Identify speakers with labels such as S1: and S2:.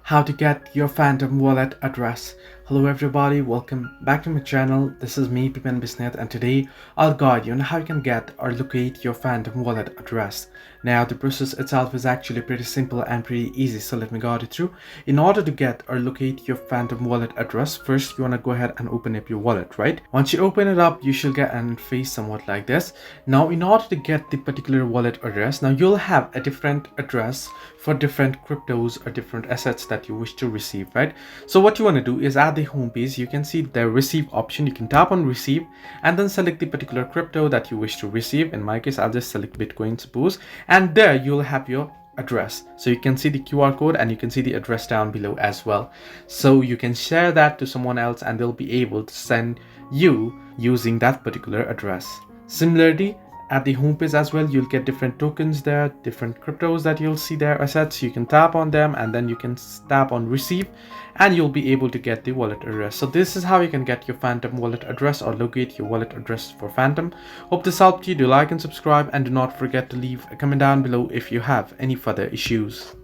S1: how to get your Phantom wallet address. Hello everybody, welcome back to my channel. This is me Pipan Bisnet, and today I'll guide you on how you can get or locate your Phantom wallet address. Now the process itself is actually pretty simple and pretty easy, so let me guide you through. In order to get or locate your Phantom wallet address, first you want to go ahead and open up your wallet, right? Once you open it up, you should get an interface somewhat like this. Now in order to get the particular wallet address, now you'll have a different address for different cryptos or different assets that you wish to receive, right? So what you want to do is at the home page, you can see the receive option. You can tap on receive and then select the particular crypto that you wish to receive. In my case, I'll just select Bitcoin, suppose, and there you'll have your address. So you can see the QR code and you can see the address down below as well. So you can share that to someone else and they'll be able to send you using that particular address. Similarly, at the home page as well, you'll get different tokens there, different cryptos that you'll see there, assets. You can tap on them and then you can tap on receive and you'll be able to get the wallet address. So this is how you can get your Phantom wallet address or locate your wallet address for Phantom. Hope this helped you. Do like and subscribe, and do not forget to leave a comment down below if you have any further issues.